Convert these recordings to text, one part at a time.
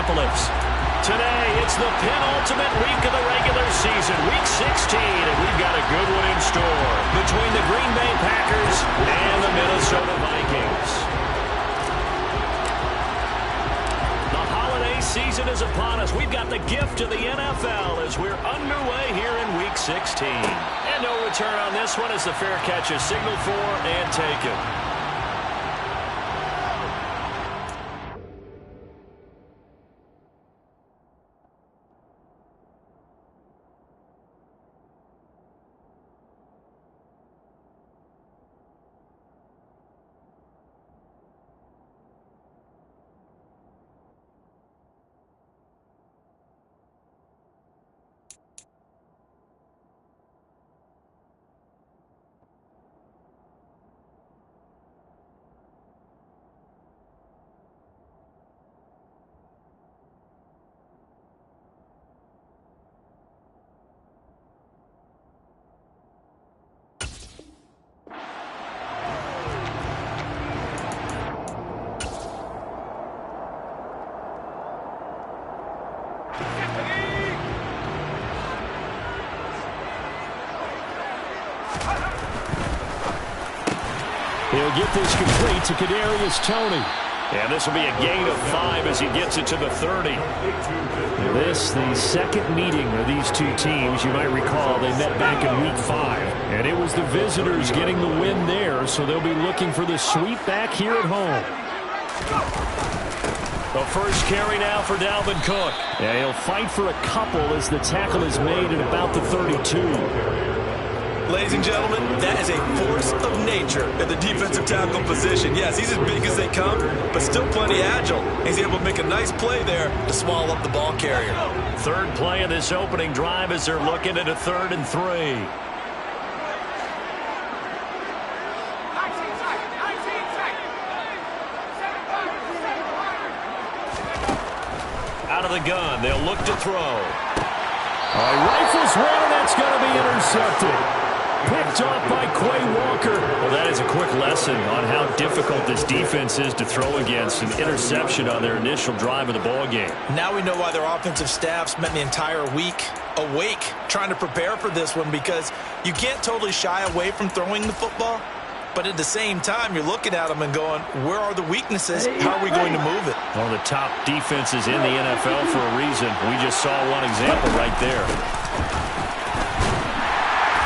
Indianapolis. Today, it's the penultimate week of the regular season, Week 16, and we've got a good one in store between the Green Bay Packers and the Minnesota Vikings. The holiday season is upon us. We've got the gift of the NFL as we're underway here in Week 16. And no return on this one as the fair catch is signaled for and taken. He'll get this complete to Kadarius Toney. And this will be a gain of 5 as he gets it to the 30. This, the second meeting of these two teams. You might recall they met back in Week 5. And it was the visitors getting the win there, so they'll be looking for the sweep back here at home. The first carry now for Dalvin Cook. Yeah, he'll fight for a couple as the tackle is made at about the 32. Ladies and gentlemen, that is a force of nature at the defensive tackle position. Yes, he's as big as they come, but still plenty agile. He's able to make a nice play there to swallow up the ball carrier. Third play of this opening drive as they're looking at a 3rd and 3. Out of the gun, they'll look to throw. All right, rifles one, and that's going to be intercepted. Picked off by Quay Walker. Well, that is a quick lesson on how difficult this defense is to throw against. An interception on their initial drive of the ball game. Now we know why their offensive staff spent the entire week awake trying to prepare for this one, because you can't totally shy away from throwing the football, but at the same time, you're looking at them and going, where are the weaknesses? How are we going to move it? One of the top defenses in the NFL for a reason. We just saw one example right there.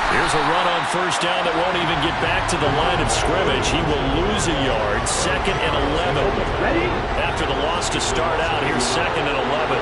Here's a run on first down that won't even get back to the line of scrimmage. He will lose a yard. 2nd and 11. After the loss to start out, here's 2nd and 11.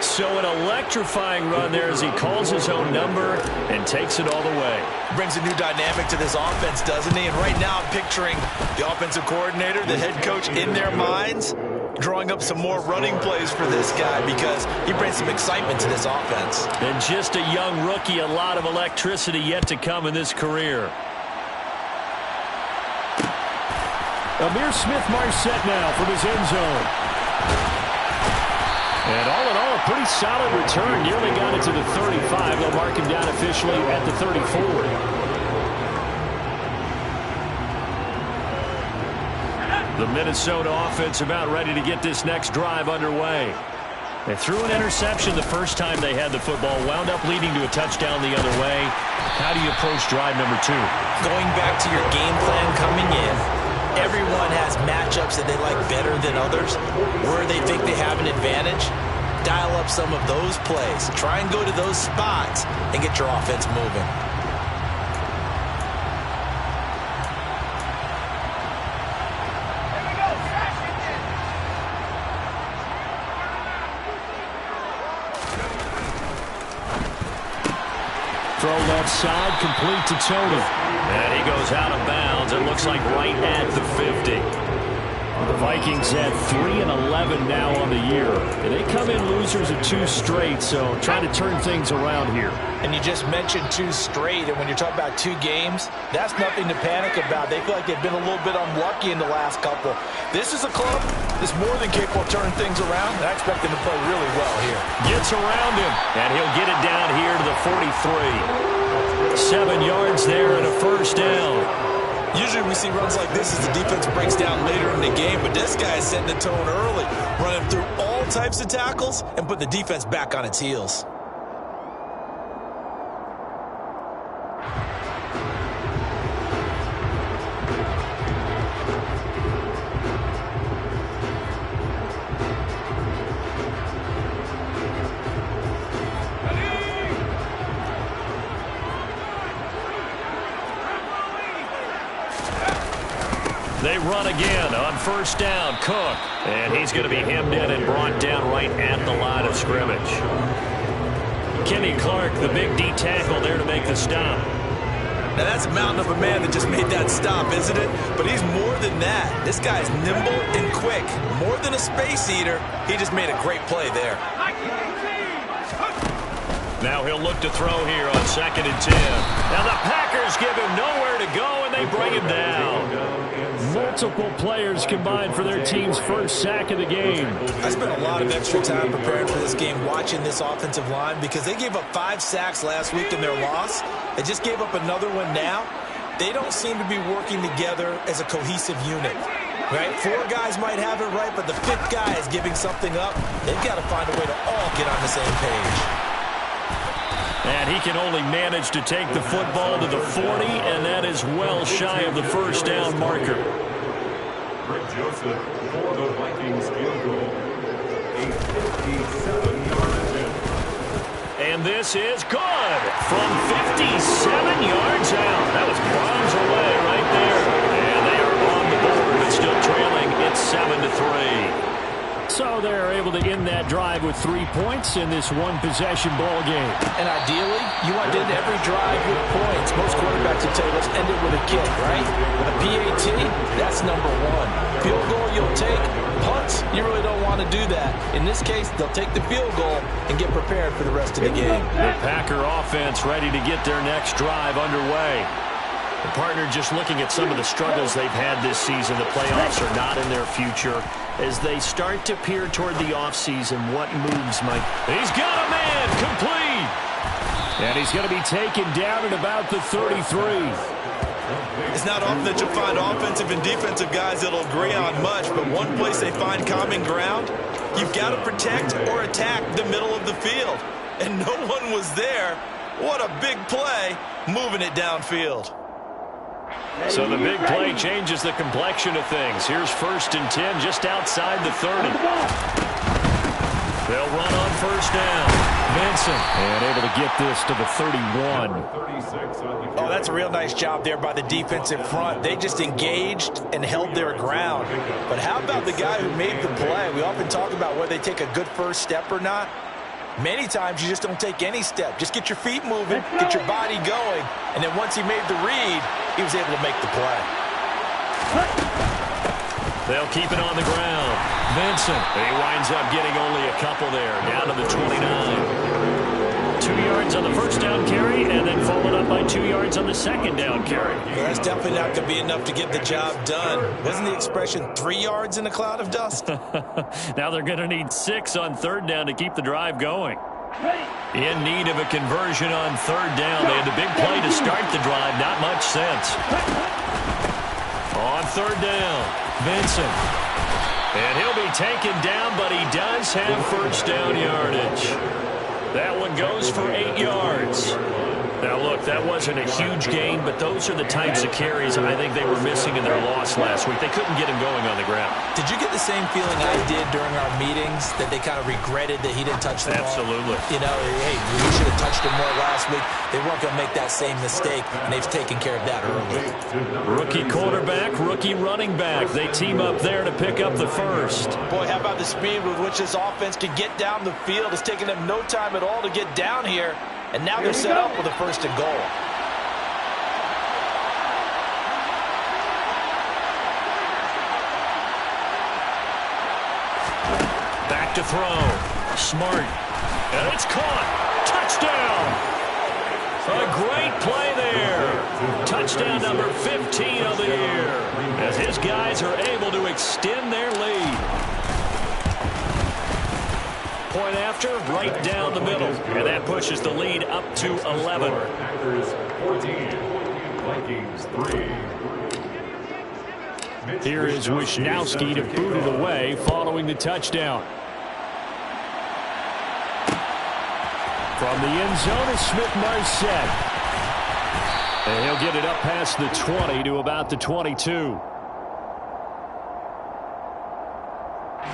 So an electrifying run there as he calls his own number and takes it all the way. Brings a new dynamic to this offense, doesn't he? And right now I'm picturing the offensive coordinator, the head coach in their minds, drawing up some more running plays for this guy because he brings some excitement to this offense. And just a young rookie, a lot of electricity yet to come in this career. Ihmir Smith-Marsette now from his end zone. And all in all, a pretty solid return. Nearly got it to the 35. They'll mark him down officially at the 34. The Minnesota offense about ready to get this next drive underway. They threw an interception the first time they had the football, wound up leading to a touchdown the other way. How do you approach drive number 2? Going back to your game plan coming in, everyone has matchups that they like better than others, where they think they have an advantage. Dial up some of those plays. Try and go to those spots and get your offense moving. Throw left side, complete to Toney. And he goes out of bounds. It looks like right at the 50. The Vikings at 3-11 now on the year. And they come in losers of 2 straight, so trying to turn things around here. And you just mentioned 2 straight, and when you're talking about 2 games, that's nothing to panic about. They feel like they've been a little bit unlucky in the last couple. This is a club is more than capable of turning things around, and I expect him to play really well here. Gets around him, and he'll get it down here to the 43. 7 yards there and a first down. Usually we see runs like this as the defense breaks down later in the game, but this guy is setting the tone early, running through all types of tackles and putting the defense back on its heels. They run again on first down. Cook. And he's going to be hemmed in and brought down right at the line of scrimmage. Kenny Clark, the big D tackle there to make the stop. Now that's a mountain of a man that just made that stop, isn't it? But he's more than that. This guy's nimble and quick. More than a space eater, he just made a great play there. Now he'll look to throw here on 2nd and 10. Now the Packers give him nowhere to go, and they bring him down. Multiple players combined for their team's first sack of the game. I spent a lot of extra time preparing for this game watching this offensive line because they gave up 5 sacks last week in their loss. They just gave up another one now. They don't seem to be working together as a cohesive unit. Right? 4 guys might have it right, but the 5th guy is giving something up. They've got to find a way to all get on the same page. And he can only manage to take the football to the 40, and that is well shy of the first down marker. Greg Joseph for the Vikings field goal. A 57-yard attempt. And this is good from 57 yards out. That was bombs away right there. And they are on the board, but still trailing. It's 7-3. So they're able to end that drive with 3 points in this one-possession ball game. And ideally, you want to end every drive with points. Most quarterbacks will tell you, let's end it with a kick, right? With a PAT, that's number 1. Field goal you'll take. Punts, you really don't want to do that. In this case, they'll take the field goal and get prepared for the rest of the game. The Packer offense ready to get their next drive underway. The partner just looking at some of the struggles they've had this season. The playoffs are not in their future. As they start to peer toward the offseason, what moves might... He's got a man complete! And he's going to be taken down at about the 33. It's not often that you'll find offensive and defensive guys that'll agree on much, but one place they find common ground, you've got to protect or attack the middle of the field. And no one was there. What a big play, moving it downfield. So the big play changes the complexion of things. Here's 1st and 10 just outside the 30. They'll run on first down. Benson, and able to get this to the 31. Oh, that's a real nice job there by the defensive front. They just engaged and held their ground. But how about the guy who made the play? We often talk about whether they take a good first step or not. Many times you just don't take any step. Just get your feet moving, get your body going, and then once he made the read, he was able to make the play. They'll keep it on the ground. Benson, he winds up getting only a couple there, down to the 29. 2 yards on the first down carry, and then followed up by 2 yards on the second down carry. Well, that's definitely not going to be enough to get the job done. Wasn't the expression 3 yards in a cloud of dust? Now they're going to need 6 on third down to keep the drive going. In need of a conversion on third down. They had the big play to start the drive. Not much sense. On third down, Benson. And he'll be taken down, but he does have first down yardage. That one goes for 8 yards. Now, look, that wasn't a huge gain, but those are the types of carries I think they were missing in their loss last week. They couldn't get him going on the ground. Did you get the same feeling I did during our meetings, that they kind of regretted that he didn't touch the ball? Absolutely. You know, hey, we should have touched him more last week. They weren't going to make that same mistake, and they've taken care of that early. Rookie quarterback, rookie running back. They team up there to pick up the first. Boy, how about the speed with which this offense can get down the field? It's taken them no time at all to get down here. And now they're set up with a first and goal. Back to throw. Smart. And it's caught. Touchdown. A great play there. Touchdown number 15 of the year. As his guys are able to extend their lead. point after, right down the middle. And that pushes the lead up to 11. Packers 14, Vikings 3. Here is Wisnowski to boot it away following the touchdown. From the end zone is Smith-Marsette. And he'll get it up past the 20 to about the 22.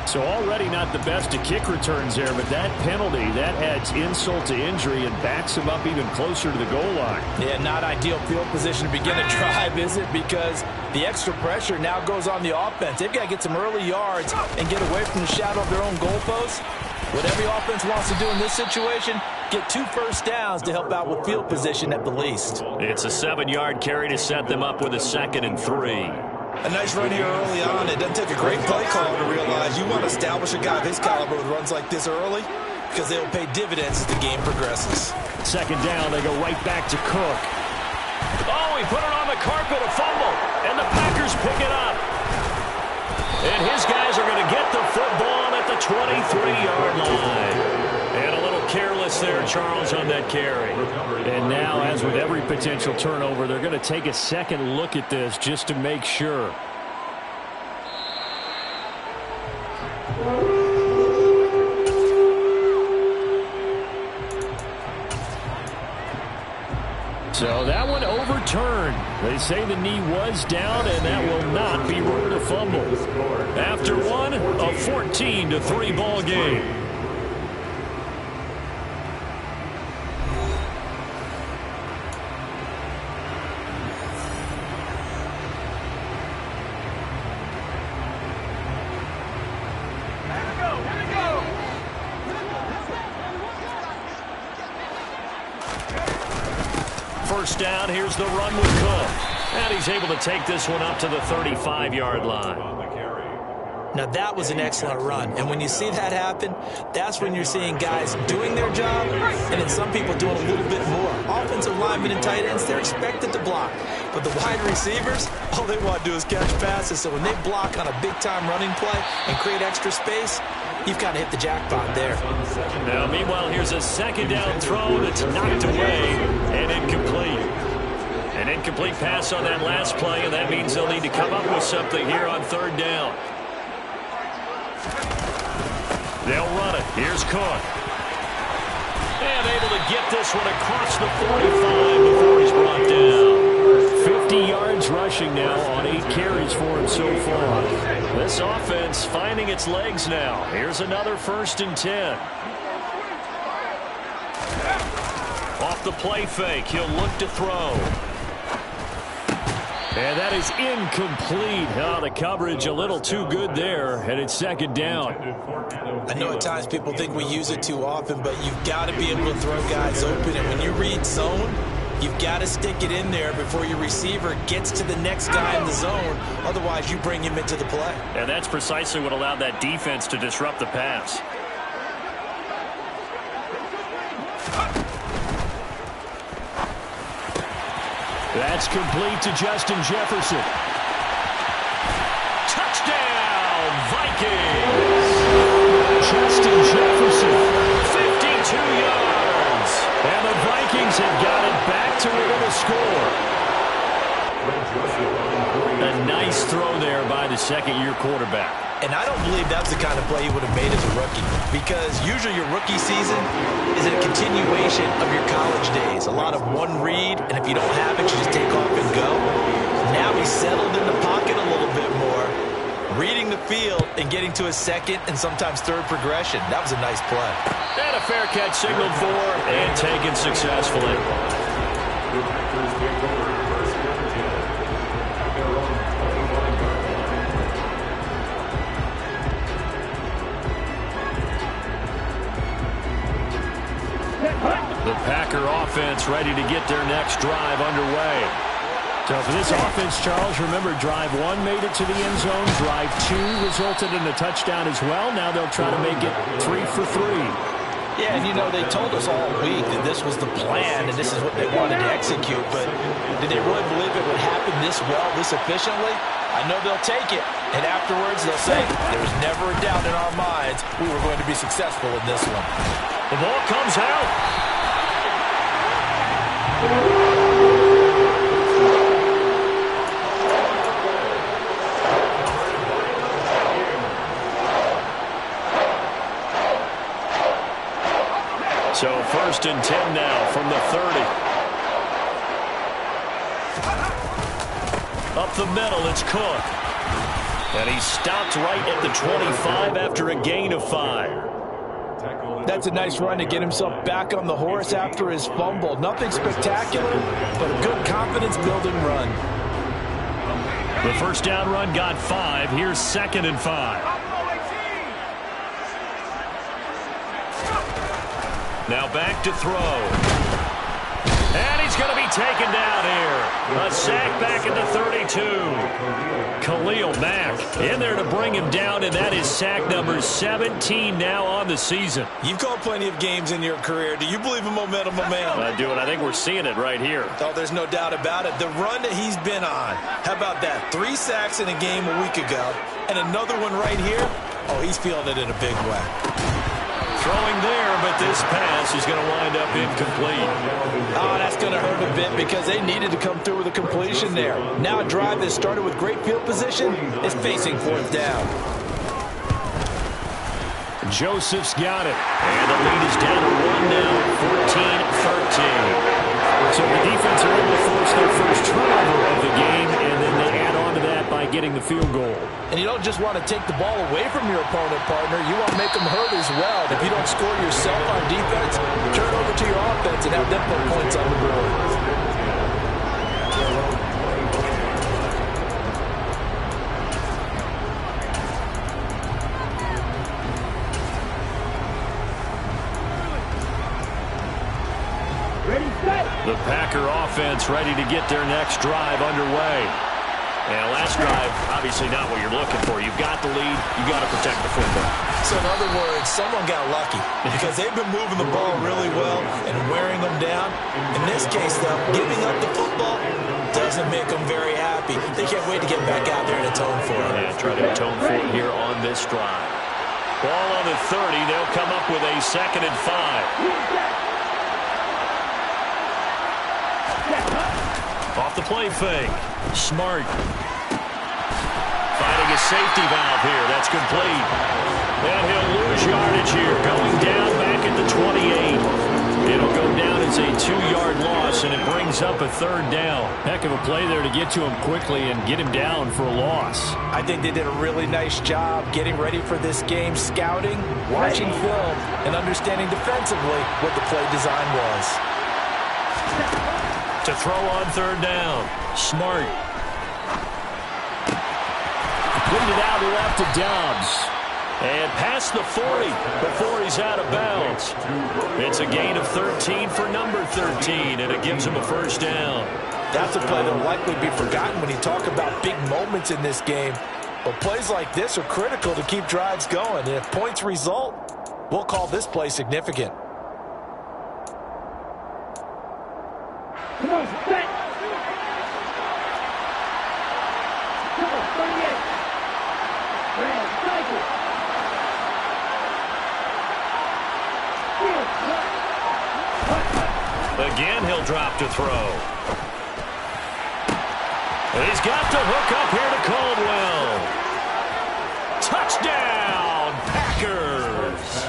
So already not the best of kick returns there, but that penalty, that adds insult to injury and backs him up even closer to the goal line. Yeah, not ideal field position to begin a drive, is it? Because the extra pressure now goes on the offense. They've got to get some early yards and get away from the shadow of their own goalposts. What every offense wants to do in this situation, get 2 first downs to help out with field position at the least. It's a 7-yard carry to set them up with a 2nd and 3. A nice run here early on. It doesn't take a great play call to realize you want to establish a guy of his caliber with runs like this early because they'll pay dividends as the game progresses. 2nd down, they go right back to Cook. Oh, he put it on the carpet, a fumble, and the Packers pick it up. And his guys are going to get the football at the 23-yard line. And a little careless there, Charles, on that carry. And now, as with every potential turnover, they're going to take a second look at this just to make sure. So that one overturned. They say the knee was down, and that will not be ruled a fumble. After one, a 14-3 ball game. First down, here's the run with Cook. And he's able to take this one up to the 35-yard line. Now that was an excellent run. And when you see that happen, that's when you're seeing guys doing their job and then some people doing a little bit more. Offensive linemen and tight ends, they're expected to block. But the wide receivers, all they want to do is catch passes. So when they block on a big-time running play and create extra space, you've kind of hit the jackpot there. Now, meanwhile, here's a 2nd down throw that's knocked away and incomplete. An incomplete pass on that last play, and that means they'll need to come up with something here on 3rd down. They'll run it. Here's Cook. And able to get this one across the 45 before he's brought down. 50 yards rushing now on 8 carries for him so far. This offense finding its legs now. Here's another 1st and 10. Off the play fake, he'll look to throw. And that is incomplete. Oh, the coverage a little too good there, and it's 2nd down. I know at times people think we use it too often, but you've got to be able to throw guys open. And when you read zone, you've got to stick it in there before your receiver gets to the next guy in the zone. Otherwise, you bring him into the play. And that's precisely what allowed that defense to disrupt the pass. That's complete to Justin Jefferson. Touchdown, Vikings! Justin Jefferson. 52 yards. And the Vikings have got it back to within a score. A nice throw there by the 2nd-year quarterback. And I don't believe that's the kind of play he would have made as a rookie, because usually your rookie season is a continuation of your college days. A lot of one read, and if you don't have it, you just take off and go. Now he's settled in the pocket a little bit more, reading the field and getting to his 2nd and sometimes 3rd progression. That was a nice play. And a fair catch signaled for and taken successfully. The Packer offense ready to get their next drive underway. So for this offense, Charles, remember drive 1 made it to the end zone. Drive 2 resulted in a touchdown as well. Now they'll try to make it 3 for 3. Yeah, and you know, they told us all week that this was the plan and this is what they wanted to execute, but did they really believe it would happen this well, this efficiently? I know they'll take it, and afterwards they'll say, there's never a doubt in our minds we were going to be successful in this one. The ball comes out. So 1st and 10 now from the 30. Up the middle, it's Cook. And he stopped right at the 25 after a gain of 5. That's a nice run to get himself back on the horse after his fumble. Nothing spectacular, but a good confidence-building run. The first down run got 5. Here's 2nd and 5. Now back to throw. And he's going to be taken down here. A sack back at the 32. Khalil Mack in there to bring him down, and that is sack number 17 now on the season. You've called plenty of games in your career. Do you believe in momentum? I do, and I think we're seeing it right here. Oh, there's no doubt about it. The run that he's been on. How about that? 3 sacks in a game a week ago, and another one right here. Oh, he's feeling it in a big way. Throwing there, but this pass is going to wind up incomplete. Oh, that's going to hurt a bit because they needed to come through with a completion there. Now a drive that started with great field position is facing 4th down. Joseph's got it. And the lead is down to 1 now, 14-13. So the defense are able to force their first turnover of the game, and then they add on to that by getting the field goal. And you don't just want to take the ball away from your opponent, partner. You want to make them hurt as well. If you don't score yourself on defense, turn over to your offense and have them put points on the board. The Packer offense ready to get their next drive underway. And last drive, obviously not what you're looking for. You've got the lead. You've got to protect the football. So in other words, someone got lucky because they've been moving the ball really well and wearing them down. In this case, though, giving up the football doesn't make them very happy. They can't wait to get back out there and atone for it. Yeah, try to atone for it here on this drive. Ball on the 30. They'll come up with a 2nd and 5. Off the play fake. Smart. Finding a safety valve here. That's complete. And he'll lose yardage here. Going down back at the 28. It'll go down as a 2-yard loss, and it brings up a 3rd down. Heck of a play there to get to him quickly and get him down for a loss. I think they did a really nice job getting ready for this game, scouting, watching film, and understanding defensively what the play design was. To throw on 3rd down. Smart. Completed out left to Dobbs. And past the 40 before he's out of bounds. It's a gain of 13 for number 13, and it gives him a 1st down. That's a play that will likely be forgotten when you talk about big moments in this game. But plays like this are critical to keep drives going. And if points result, we'll call this play significant. Come on, set. Come on, 38. Red, cycle. Again, he'll drop to throw. And he's got to hook up here to Caldwell. Touchdown, Packers.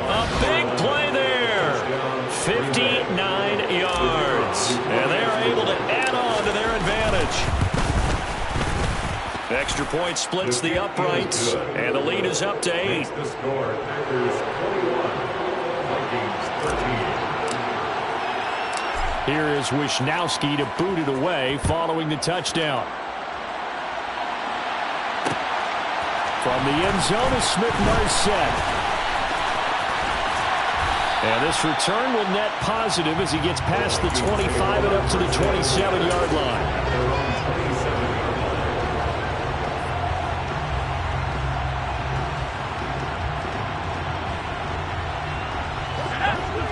A big play there. 59 yards. And they are able to add on to their advantage. Extra point splits the uprights, and the lead is up to 8. The score, Packers 41, Vikings 13. Here is Wisnowski to boot it away following the touchdown. From the end zone is Smith-Marsette. And this return will net positive as he gets past the 25 and up to the 27-yard line.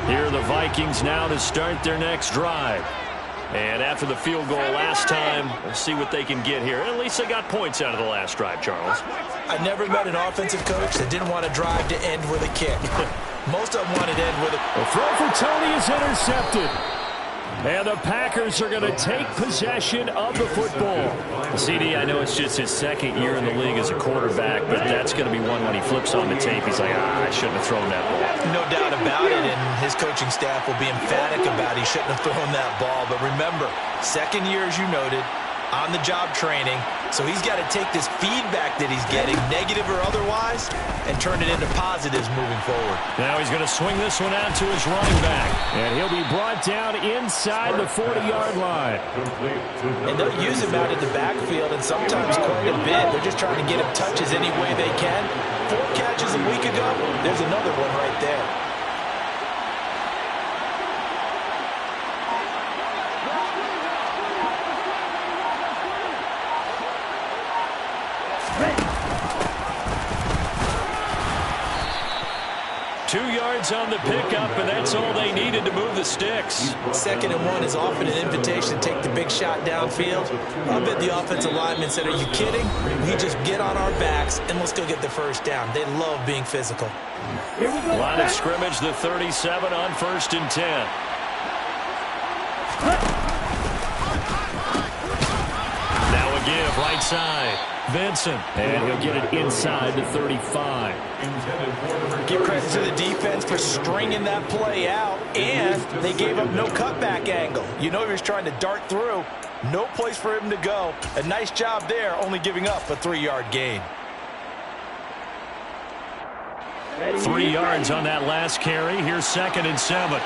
Here are the Vikings now to start their next drive. And after the field goal last time, we'll see what they can get here. At least they got points out of the last drive, Charles. I never met an offensive coach that didn't want to drive to end with a kick. Most of them wanted to end with a... The throw for Tony is intercepted. And the Packers are going to take possession of the football. CD, I know it's just his second year in the league as a quarterback, but that's going to be one when he flips on the tape. He's like, I shouldn't have thrown that ball. No doubt about it, and his coaching staff will be emphatic about he shouldn't have thrown that ball. But remember, second year, as you noted, on-the-job training. So he's got to take this feedback that he's getting, negative or otherwise, and turn it into positives moving forward. Now he's going to swing this one out to his running back. And he'll be brought down inside the 40-yard line. And they'll use him out in the backfield, and sometimes quite a bit. They're just trying to get him touches any way they can. 4 catches a week ago, there's another one right there. On the pickup, and that's all they needed to move the sticks. 2nd and 1 is often an invitation to take the big shot downfield. I bet the offensive lineman said, are you kidding? We just get on our backs and let's go get the first down. They love being physical. Line of scrimmage, the 37 on 1st and 10. Now a give, right side. Vincent, and he'll get it inside the 35. Give credit to the defense for stringing that play out, and they gave up no cutback angle. You know he was trying to dart through. No place for him to go. A nice job there, only giving up a 3-yard gain. 3 yards on that last carry. Here's 2nd and 7.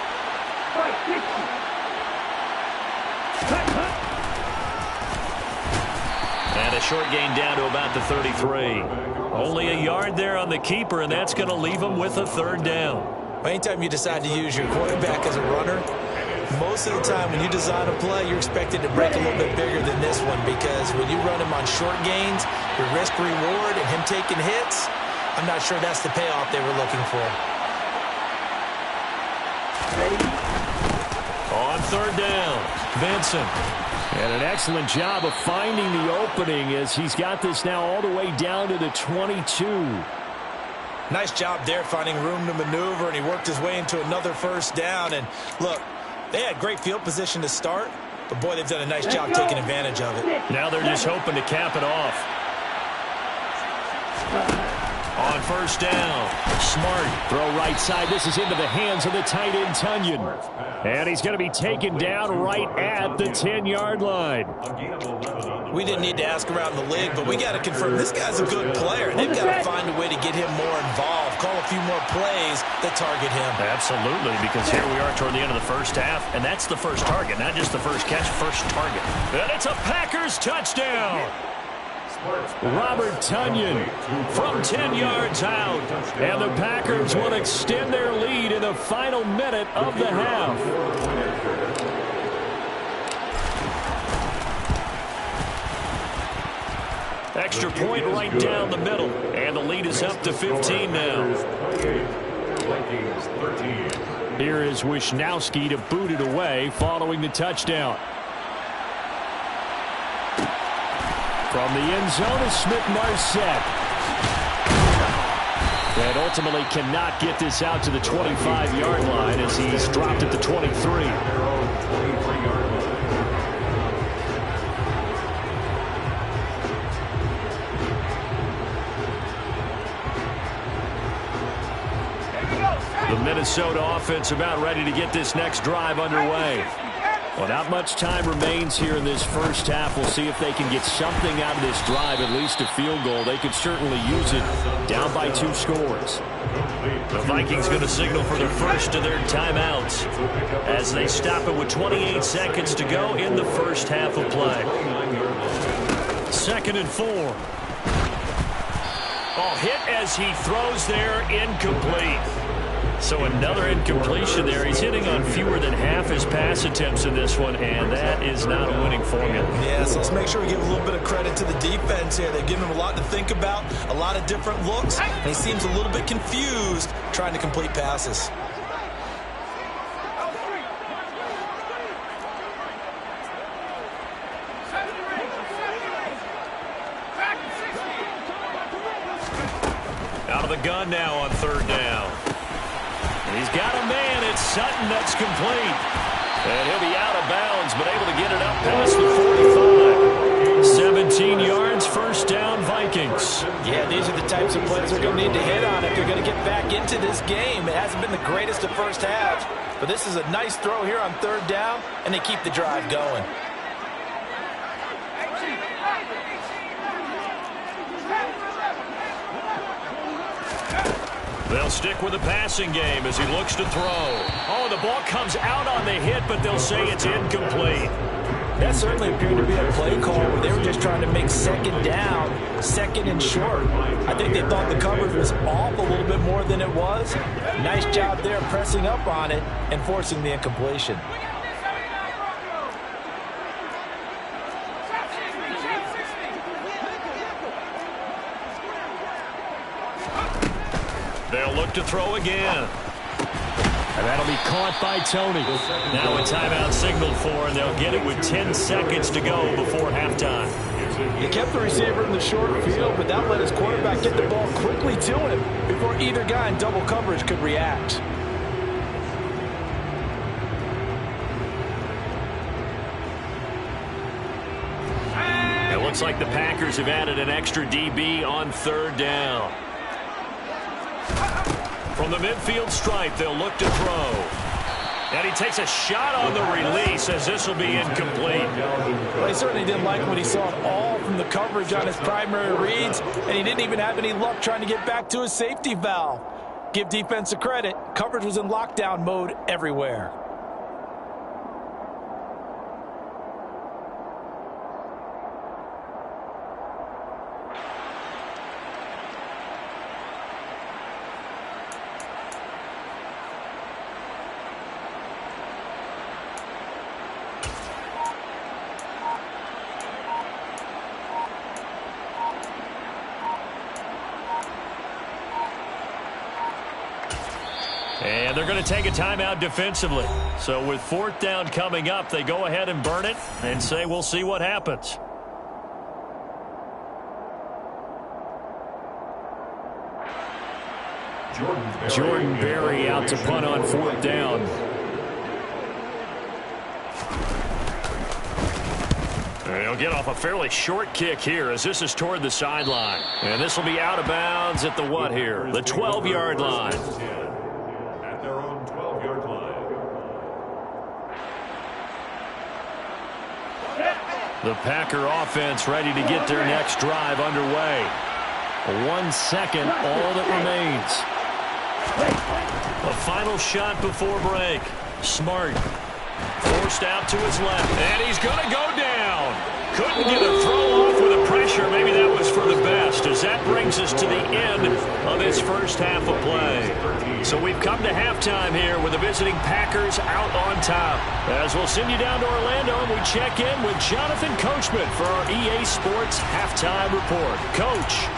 And a short gain down to about the 33. Only a yard there on the keeper, and that's going to leave him with a 3rd down. Anytime you decide to use your quarterback as a runner, most of the time when you design a play, you're expected to break a little bit bigger than this one, because when you run him on short gains, your risk-reward and him taking hits, I'm not sure that's the payoff they were looking for. On 3rd down, Vincent. And an excellent job of finding the opening as he's got this now all the way down to the 22. Nice job there finding room to maneuver, and he worked his way into another 1st down. And look, they had great field position to start, but boy, they've done a nice job taking advantage of it. Now they're just hoping to cap it off. On 1st down, Smart. Throw right side. This is into the hands of the tight end, Tunyon. And he's going to be taken down right at the 10-yard line. We didn't need to ask around the league, but we got to confirm this guy's a good player. They've got to find a way to get him more involved, call a few more plays that target him. Absolutely, because here we are toward the end of the 1st half, and that's the first target, not just the first catch, first target. And it's a Packers touchdown. Robert Tunyon from 10 yards out. And the Packers will extend their lead in the final minute of the half. Extra point right down the middle. And the lead is up to 15 now. Here is Wisnowski to boot it away following the touchdown. From the end zone is Smith-Marsette. And ultimately cannot get this out to the 25-yard line as he's dropped at the 23. The Minnesota offense about ready to get this next drive underway. Well, not much time remains here in this first half. We'll see if they can get something out of this drive, at least a field goal. They could certainly use it down by 2 scores. The Vikings going to signal for the first of their timeouts as they stop it with 28 seconds to go in the first half of play. 2nd and 4. Oh, hit as he throws there, incomplete. So another incompletion there. He's hitting on fewer than half his pass attempts in this one, and that is not a winning formula. Yeah, so let's make sure we give a little bit of credit to the defense here. They've given him a lot to think about, a lot of different looks, and he seems a little bit confused trying to complete passes. gun now on third down. He's got a man. It's Sutton that's complete. And he'll be out of bounds, but able to get it up past the 45. 17 yards, first down, Vikings. Yeah, these are the types of plays they're going to need to hit on if they're going to get back into this game. It hasn't been the greatest of first halves, but this is a nice throw here on third down, and they keep the drive going. They'll stick with the passing game as he looks to throw. Oh, the ball comes out on the hit, but they'll say it's incomplete. That certainly appeared to be a play call where they were just trying to make second down, second and short. I think they thought the coverage was off a little bit more than it was. Nice job there pressing up on it and forcing the incompletion. They'll look to throw again. And that'll be caught by Tony. Now a timeout signaled for, and they'll get it with 10 seconds to go before halftime. He kept the receiver in the short field, but that let his quarterback get the ball quickly to him before either guy in double coverage could react. It looks like the Packers have added an extra DB on third down. From the midfield stripe, they'll look to throw. And he takes a shot on the release as this will be incomplete. Well, he certainly didn't like what he saw at all from the coverage on his primary reads, and he didn't even have any luck trying to get back to his safety valve. Give defense a credit. Coverage was in lockdown mode everywhere. And they're going to take a timeout defensively. So with fourth down coming up, they go ahead and burn it and say we'll see what happens. Jordan Berry out to punt on fourth down. He'll get off a fairly short kick here as this is toward the sideline. And this will be out of bounds at the what here? The 12-yard line. At their own 12-yard line. The Packer offense ready to get their next drive underway. 1 second, all that remains. A final shot before break. Smart. Forced out to his left, and he's going to go down. Couldn't get a throw off with the pressure. Maybe that was for the best, as that brings us to the end of this first half of play. So we've come to halftime here with the visiting Packers out on top. As we'll send you down to Orlando, and we check in with Jonathan Coachman for our EA Sports Halftime Report. Coach.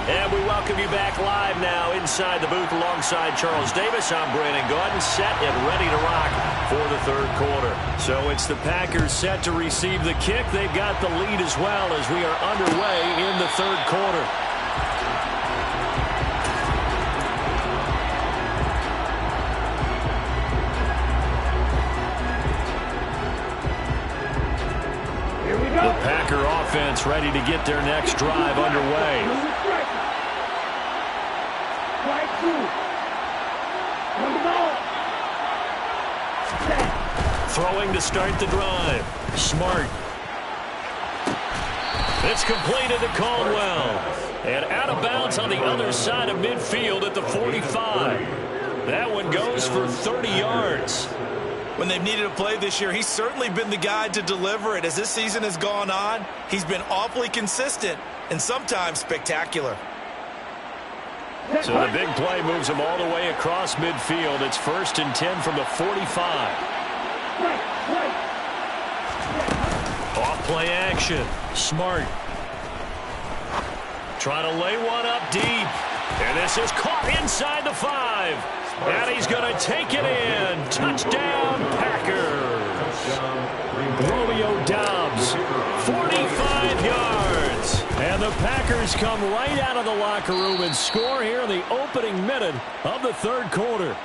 And we welcome you back live now inside the booth alongside Charles Davis. I'm Brandon Gaudin, set and ready to rock for the third quarter. So it's the Packers set to receive the kick. They've got the lead as well as we are underway in the third quarter. Here we go. The Packer offense ready to get their next drive underway. Strike two. On the ball. Throwing to start the drive. Smart. It's completed to Caldwell. And out of bounds on the other side of midfield at the 45. That one goes for 30 yards. When they've needed a play this year, he's certainly been the guy to deliver it. As this season has gone on, he's been awfully consistent and sometimes spectacular. So the big play moves him all the way across midfield. It's 1st and 10 from the 45. Off play action. Smart. Trying to lay one up deep. And this is caught inside the 5. And he's going to take it in. Touchdown, Packers. Romeo Doubs, 45 yards. And the Packers come right out of the locker room and score here in the opening minute of the third quarter.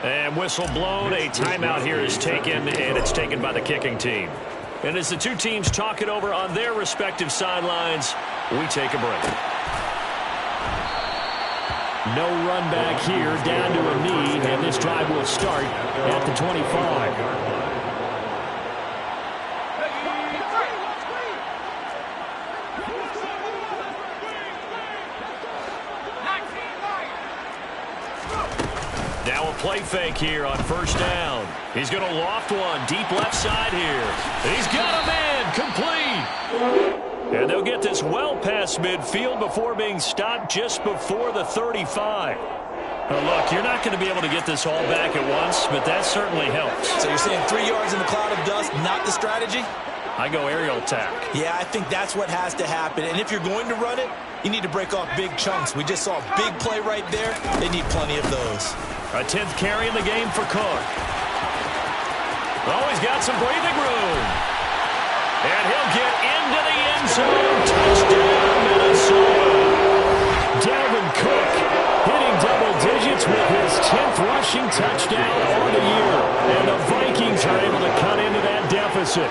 And whistle blown. A timeout here is taken, and it's taken by the kicking team. And as the two teams talk it over on their respective sidelines, we take a break. No run back here, down to a knee, and this drive will start at the 25. Now a play fake here on first down. He's going to loft one deep left side here. He's got a man complete. And they'll get this well past midfield before being stopped just before the 35. Now look, you're not going to be able to get this all back at once, but that certainly helps. So you're saying 3 yards in the cloud of dust, not the strategy? I go aerial attack. Yeah, I think that's what has to happen. And if you're going to run it, you need to break off big chunks. We just saw a big play right there. They need plenty of those. A 10th carry in the game for Cook. Oh, he's got some breathing room. And he'll get into the end zone. Touchdown, Minnesota. Dalvin Cook hitting double digits with his 10th rushing touchdown on the year. And the Vikings are able to cut into that deficit.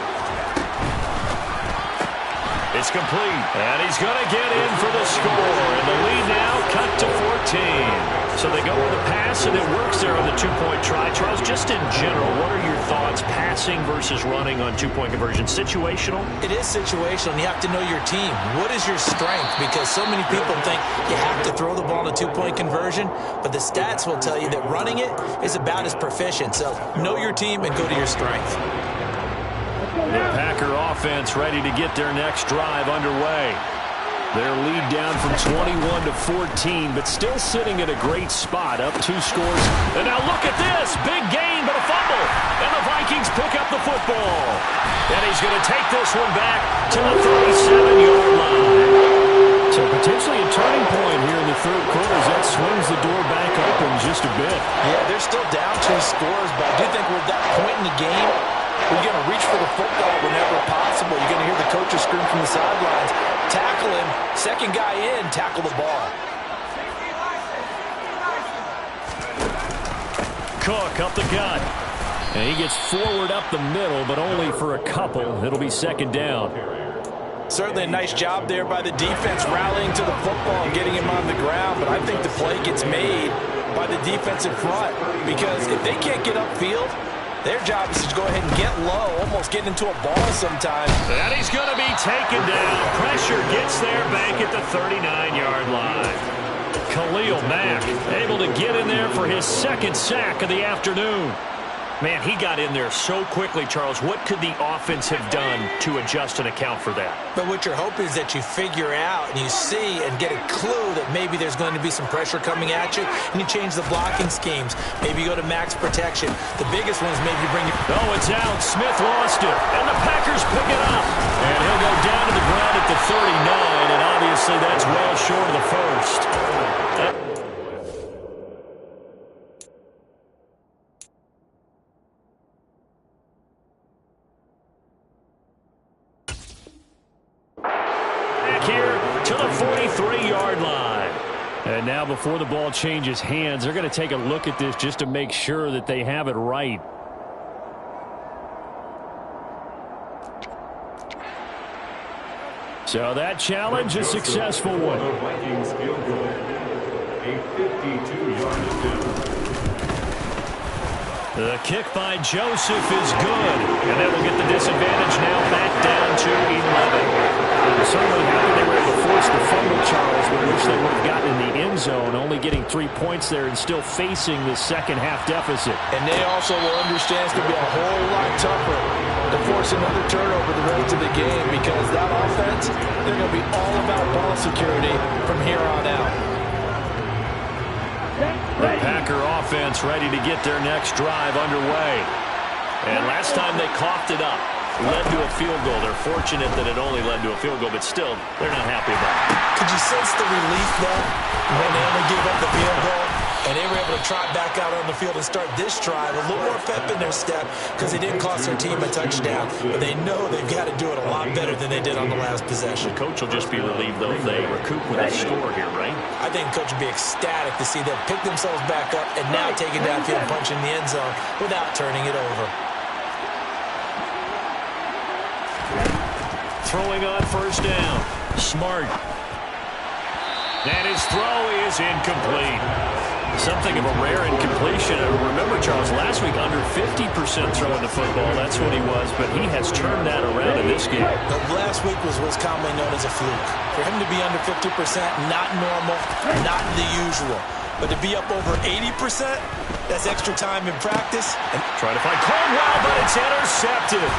It's complete, and he's going to get in for the score. And the lead now cut to 14. So they go with a pass, and it works there on the two-point try. Charles, just in general, what are your thoughts passing versus running on two-point conversion? Situational? It is situational, and you have to know your team. What is your strength? Because so many people think you have to throw the ball in a two-point conversion, but the stats will tell you that running it is about as proficient. So know your team and go to your strength. The Packer offense ready to get their next drive underway. Their lead down from 21 to 14, but still sitting at a great spot, up 2 scores. And now look at this. Big gain, but a fumble. And the Vikings pick up the football. And he's going to take this one back to the 37-yard line. So potentially a turning point here in the third quarter as that swings the door back open just a bit. Yeah, they're still down 2 scores, but I do think we're at that point in the game we're going to reach for the football whenever possible. You're going to hear the coaches scream from the sidelines. Tackle him. Second guy in, tackle the ball. Cook up the gut. And he gets forward up the middle, but only for a couple. It'll be second down. Certainly a nice job there by the defense rallying to the football and getting him on the ground, but I think the play gets made by the defensive front because if they can't get upfield, their job is to go ahead and get low, almost get into a ball sometimes. And he's going to be taken down. Pressure gets there back at the 39-yard line. Khalil Mack able to get in there for his second sack of the afternoon. Man, he got in there so quickly, Charles. What could the offense have done to adjust and account for that? But what you're hoping is that you figure out and you see and get a clue that maybe there's going to be some pressure coming at you, and you change the blocking schemes. Maybe you go to max protection. The biggest one is maybe you bring your... Oh, it's out. Smith lost it, and the Packers pick it up. And he'll go down to the ground at the 39, and obviously that's well short of the first. Here to the 43-yard line. And now before the ball changes hands, they're going to take a look at this just to make sure that they have it right. So that challenge is a successful one. The Vikings field goal, a 52-yard attempt. The kick by Joseph is good, and that will get the disadvantage now back down to 11. I'm certainly happy they were able to force the fumble, Charles, but I wish they would have gotten in the end zone, only getting 3 points there and still facing the second half deficit. And they also will understand it's going to be a whole lot tougher to force another turnover the rest of the game because that offense, they're going to be all about ball security from here on out. The Packer offense ready to get their next drive underway. And last time they coughed it up, led to a field goal. They're fortunate that it only led to a field goal, but still, they're not happy about it. Could you sense the relief, though, when they only gave up the field goal? And they were able to trot back out on the field and start this drive. A little more pep in their step because they didn't cost their team a touchdown. But they know they've got to do it a lot better than they did on the last possession. The coach will just be relieved, though, if they recoup with a score here, right? I think the coach would be ecstatic to see them pick themselves back up and now take it downfield and punch in the end zone without turning it over. Throwing on first down. Smart. And his throw is incomplete. Something of a rare incompletion. Remember, Charles, last week under 50% throwing the football. That's what he was, but he has turned that around in this game. But last week was what's commonly known as a fluke. For him to be under 50%, not normal, not the usual. But to be up over 80%, that's extra time in practice. And trying to find Caldwell, but it's intercepted.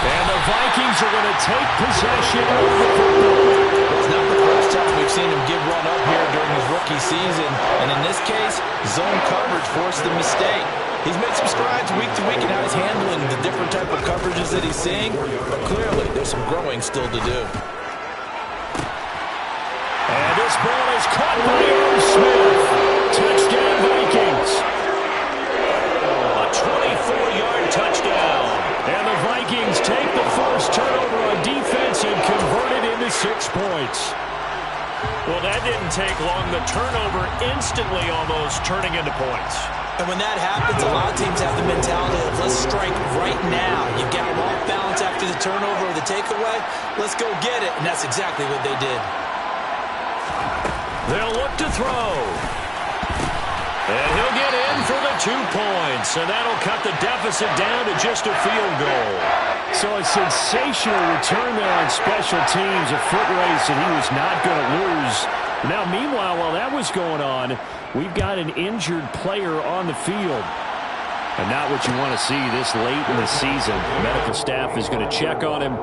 And the Vikings are going to take possession of the football. It's not the first time we've seen him give one up here during his rookie season. And in this case, zone coverage forced the mistake. He's made some strides week to week in how he's handling the different type of coverages that he's seeing. But clearly, there's some growing still to do. And this ball is caught by Irv Smith. Touchdown, Vikings. A 24-yard touchdown. And the Vikings take the first turnover on defense and convert it into 6 points. Well, that didn't take long. The turnover instantly almost turning into points. And when that happens, a lot of teams have the mentality of let's strike right now. You've got them off balance after the turnover or the takeaway. Let's go get it. And that's exactly what they did. They'll look to throw. And he'll get in for the 2 points. And that'll cut the deficit down to just a field goal. So a sensational return there on special teams. A foot race that he was not going to lose. Now, meanwhile, while that was going on, we've got an injured player on the field. And not what you want to see this late in the season. Medical staff is going to check on him,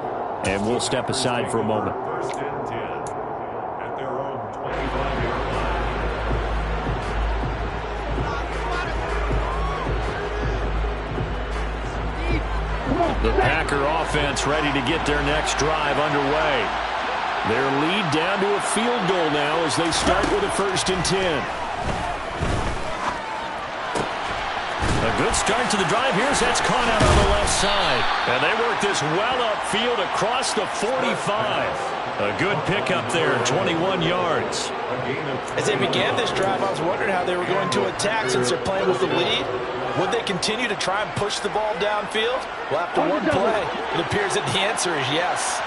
and we'll step aside for a moment. First and 10 at their own 25-yard line. The Packer offense ready to get their next drive underway. Their lead down to a field goal now as they start with a 1st and 10. A good start to the drive here as that's caught out on the left side. And they work this well upfield across the 45. A good pickup there, 21 yards. As they began this drive, I was wondering how they were going to attack since they're playing with the lead. Would they continue to try and push the ball downfield? Well, after one play, it appears that the answer is yes.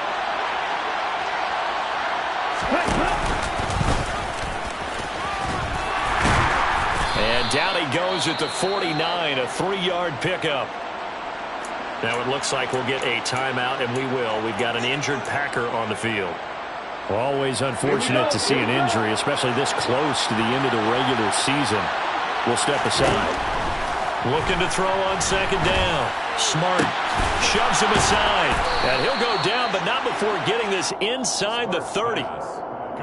And down he goes at the 49, a 3-yard pickup. Now it looks like we'll get a timeout, and we will. We've got an injured Packer on the field. Always unfortunate to see an injury, especially this close to the end of the regular season. We'll step aside. Looking to throw on 2nd down. Smart shoves him aside. And he'll go down, but not before getting this inside the 30.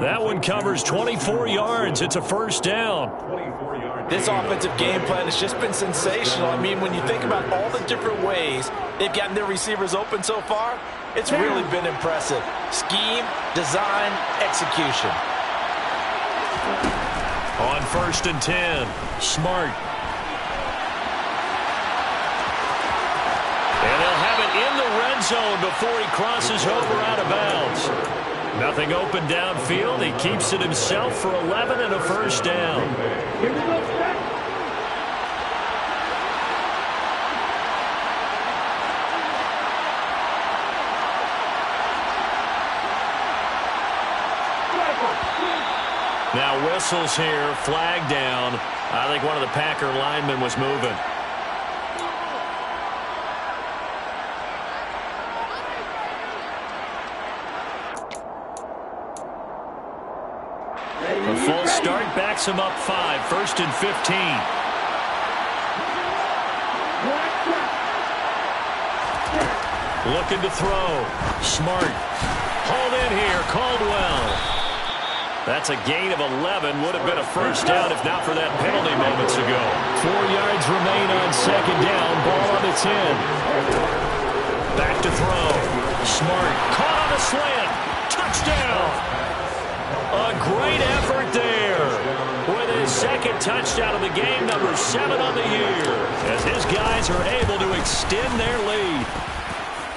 That one covers 24 yards. It's a 1st down. This offensive game plan has just been sensational. I mean, when you think about all the different ways they've gotten their receivers open so far, it's really been impressive. Scheme, design, execution. On 1st and 10, Smart. And they'll have it in the red zone before he crosses over out of bounds. Nothing open downfield. He keeps it himself for 11 and a 1st down. Here we go, Scott. Now whistles here, flag down. I think one of the Packer linemen was moving. A full start backs him up 5, 1st and 15. Looking to throw. Smart. Hauled in here, Caldwell. That's a gain of 11. Would have been a 1st down if not for that penalty moments ago. 4 yards remain on 2nd down. Ball on the 10. Back to throw. Smart. Caught on the slant. Touchdown. A great effort there with touchdown of the game, number 7 on the year, as his guys are able to extend their lead.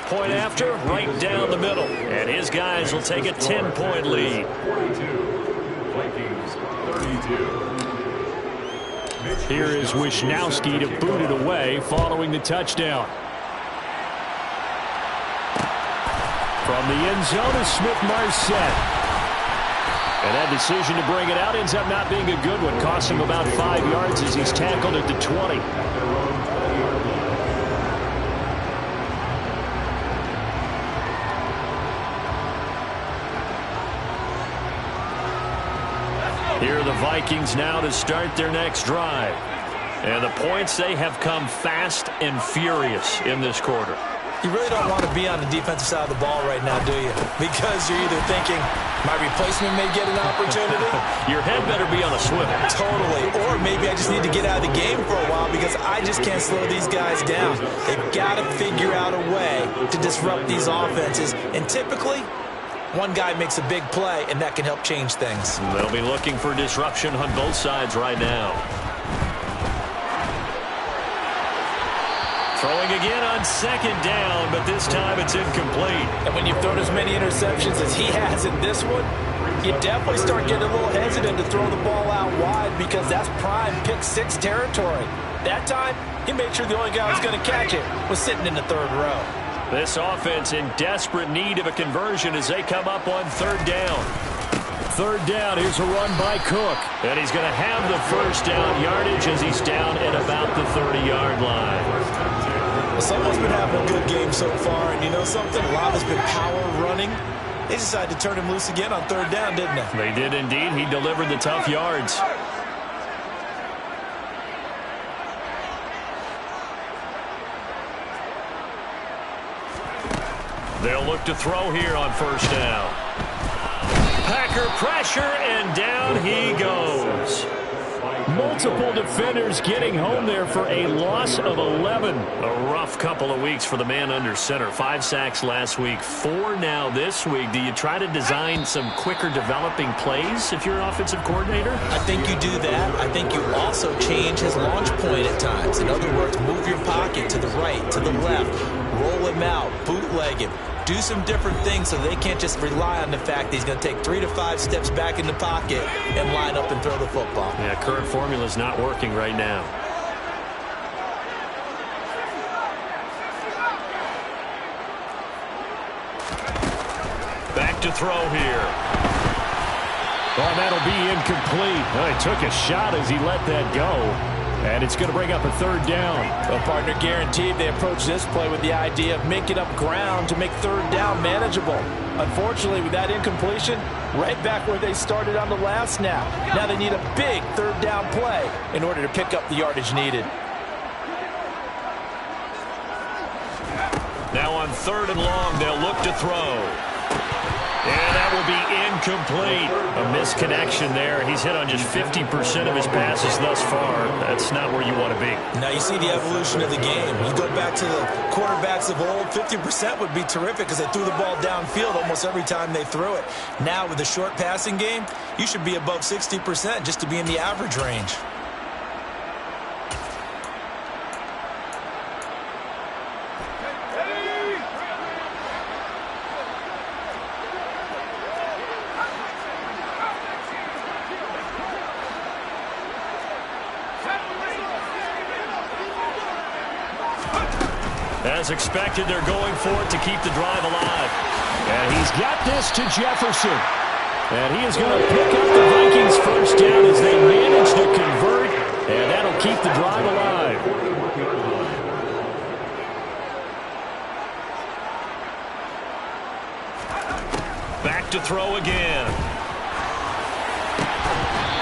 Point after, right down the middle, and his guys will take a 10-point lead. 42, Vikings 32. Here is Wisnowski to boot it away following the touchdown. From the end zone is Smith-Marsette. And that decision to bring it out ends up not being a good one. Costs him about 5 yards as he's tackled at the 20. Here are the Vikings now to start their next drive. And the points, they have come fast and furious in this quarter. You really don't want to be on the defensive side of the ball right now, do you? Because you're either thinking, my replacement may get an opportunity. Your head better be on a swivel. Totally. Or maybe I just need to get out of the game for a while because I just can't slow these guys down. They've got to figure out a way to disrupt these offenses. And typically, one guy makes a big play, and that can help change things. They'll be looking for disruption on both sides right now. Throwing again on second down, but this time it's incomplete. And when you've thrown as many interceptions as he has in this one, you definitely start getting a little hesitant to throw the ball out wide because that's prime pick 6 territory. That time, he made sure the only guy who was going to catch it was sitting in the third row. This offense in desperate need of a conversion as they come up on third down. Third down, here's a run by Cook. And he's going to have the first down yardage as he's down at about the 30-yard line. Well, someone's been having a good game so far, and you know something? A lot has been power running. They decided to turn him loose again on third down, didn't they? They did indeed. He delivered the tough yards. They'll look to throw here on first down. Packer pressure, and down he goes. Multiple defenders getting home there for a loss of 11. A rough couple of weeks for the man under center. 5 sacks last week, 4 now this week. Do you try to design some quicker developing plays if you're an offensive coordinator? I think you do that. I think you also change his launch point at times. In other words, move your pocket to the right, to the left, roll him out, bootleg him. Do some different things so they can't just rely on the fact that he's going to take 3 to 5 steps back in the pocket and line up and throw the football. Yeah, current formula is not working right now. Back to throw here. Oh, that'll be incomplete. Well, he took a shot as he let that go. And it's going to bring up a third down. Well, partner, guaranteed they approach this play with the idea of making up ground to make third down manageable. Unfortunately, with that incompletion, right back where they started on the last snap. Now they need a big third down play in order to pick up the yardage needed. Now on third and long, they'll look to throw. And that will be incomplete. A misconnection there. He's hit on just 50% of his passes thus far. That's not where you want to be. Now you see the evolution of the game. You go back to the quarterbacks of old, 50% would be terrific because they threw the ball downfield almost every time they threw it. Now with the short passing game, you should be above 60% just to be in the average range. As expected, they're going for it to keep the drive alive. And he's got this to Jefferson. And he is going to pick up the Vikings first down as they manage to convert. And that'll keep the drive alive. Back to throw again.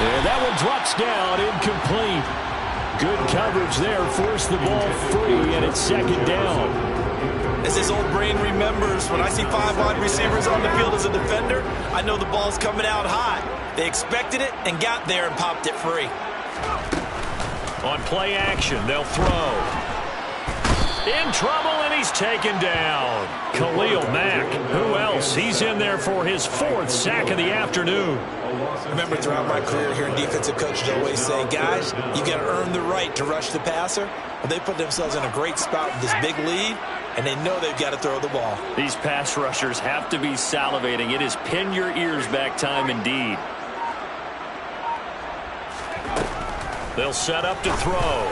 And that one drops down, incomplete. Good coverage there, forced the ball free, and it's second down. As his old brain remembers, when I see 5 wide receivers on the field as a defender, I know the ball's coming out high. They expected it and got there and popped it free. On play action, they'll throw. In trouble, and he's taken down. Khalil Mack. Who else? He's in there for his 4th sack of the afternoon. I remember throughout my career hearing defensive coaches always say, guys, you got to earn the right to rush the passer. Well, they put themselves in a great spot with this big lead, and they know they've got to throw the ball. These pass rushers have to be salivating. It is pin your ears back time indeed. They'll set up to throw.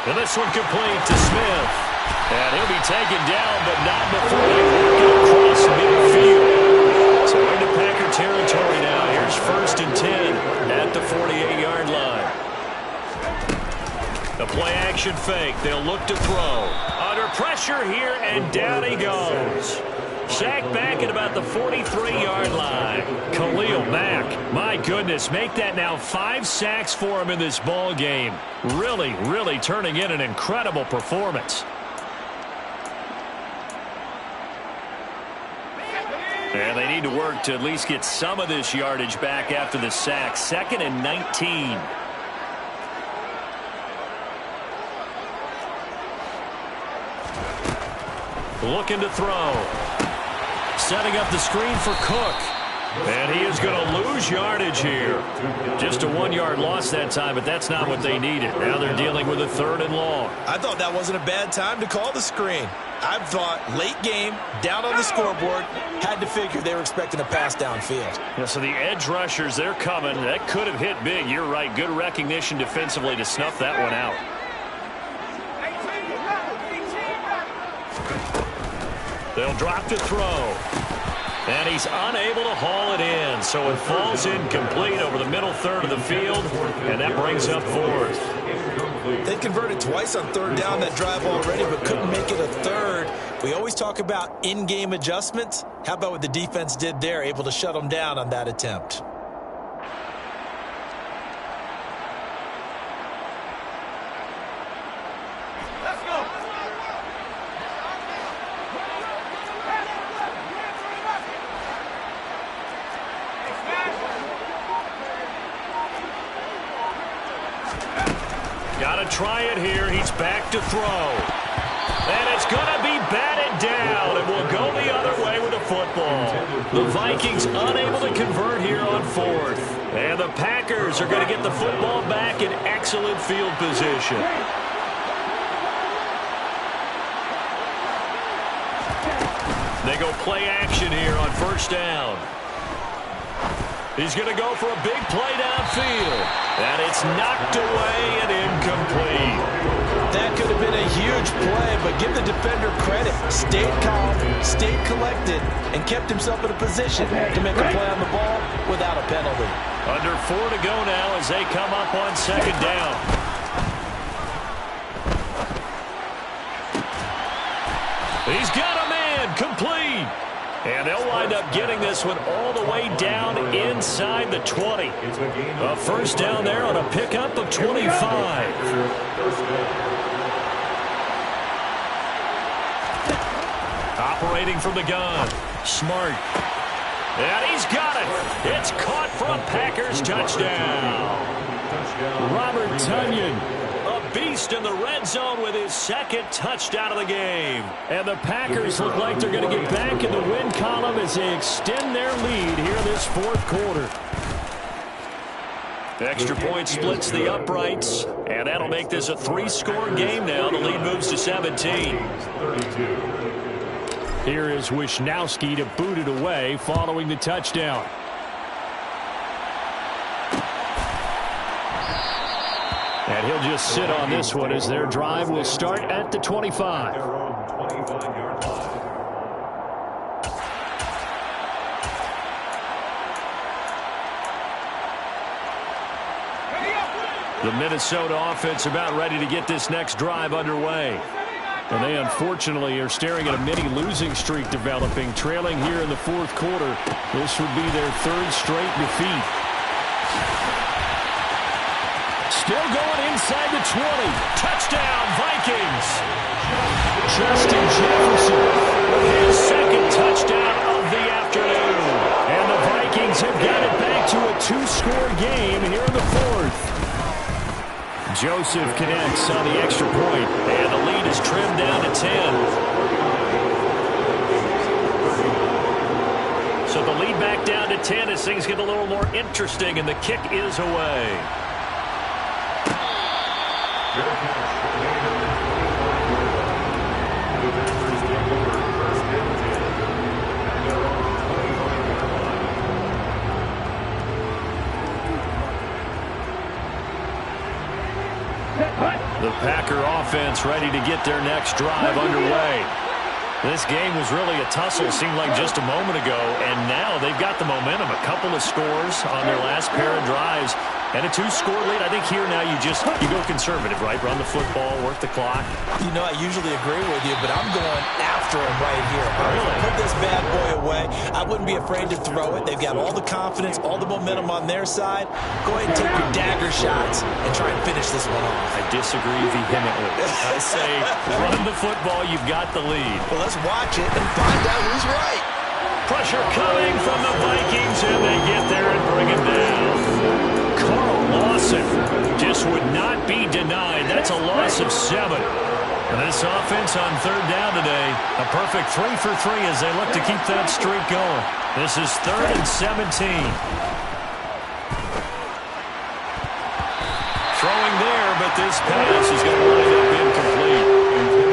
And this one complete to Smith. And he'll be taken down, but not before they work it across midfield. So into Packer territory now. Here's 1st and 10 at the 48-yard line. The play-action fake. They'll look to throw. Under pressure here, and down he goes. Sacked back at about the 43-yard line. Khalil Mack, my goodness, make that now 5 sacks for him in this ball game. Really, really turning in an incredible performance. And they need to work to at least get some of this yardage back after the sack. 2nd and 19. Looking to throw. Setting up the screen for Cook. And he is going to lose yardage here. Just a 1-yard loss that time, but that's not what they needed. Now they're dealing with a 3rd and long. I thought that wasn't a bad time to call the screen. I thought late game, down on the scoreboard, had to figure they were expecting a pass downfield. Yeah, so the edge rushers, they're coming. That could have hit big. You're right. Good recognition defensively to snuff that one out. They'll drop to throw. And he's unable to haul it in. So it falls incomplete over the middle 3rd of the field. And that brings up 4th. They converted twice on 3rd down that drive already, but couldn't make it a 3rd. We always talk about in-game adjustments. How about what the defense did there, able to shut them down on that attempt? Got to try it here. He's back to throw. And it's going to be batted down. And will go the other way with the football. The Vikings unable to convert here on 4th. And the Packers are going to get the football back in excellent field position. They go play action here on 1st down. He's going to go for a big play downfield. And it's knocked away and incomplete. That could have been a huge play, but give the defender credit. Stayed calm, stayed collected, and kept himself in a position to make a play on the ball without a penalty. Under 4 to go now as they come up on 2nd down. He's got a man, complete. And they'll wind up getting this one all the way down inside the 20. A 1st down there on a pickup of 25. Operating from the gun. Smart. And he's got it. It's caught for a Packers touchdown. Robert Tonyan, a beast in the red zone with his 2nd touchdown of the game. And the Packers look like they're going to get back in the win column as they extend their lead here this 4th quarter. Extra point splits the uprights, and that'll make this a 3-score game now. The lead moves to 17. Here is Wisnowski to boot it away following the touchdown. And he'll just sit on this one as their drive will start at the 25. The Minnesota offense about ready to get this next drive underway. And they unfortunately are staring at a mini losing streak developing, trailing here in the 4th quarter. This would be their 3rd straight defeat. Still going inside the 20. Touchdown, Vikings. Justin Jefferson, his 2nd touchdown of the afternoon. And the Vikings have got it back to a 2-score game here in the 4th. Joseph connects on the extra point. And the lead is trimmed down to 10. So the lead back down to 10 as things get a little more interesting, and the kick is away. The Packer offense ready to get their next drive underway. This game was really a tussle, seemed like just a moment ago, and now they've got the momentum. A couple of scores on their last pair of drives, and a 2-score lead. I think here now you go conservative, right? Run the football, work the clock. You know, I usually agree with you, but I'm going after him right here. Really? Put this bad boy away. I wouldn't be afraid to throw it. They've got all the confidence, all the momentum on their side. Go ahead and take your dagger shots and try and finish this one off. I disagree vehemently. I say run the football. You've got the lead. Well, let's watch it and find out who's right. Pressure coming from the Vikings, and they get there and bring it down. Carl Lawson just would not be denied. That's a loss of 7. And this offense on third down today, a perfect 3 for 3 as they look to keep that streak going. This is 3rd and 17. Throwing there, but this pass is going to wind up incomplete.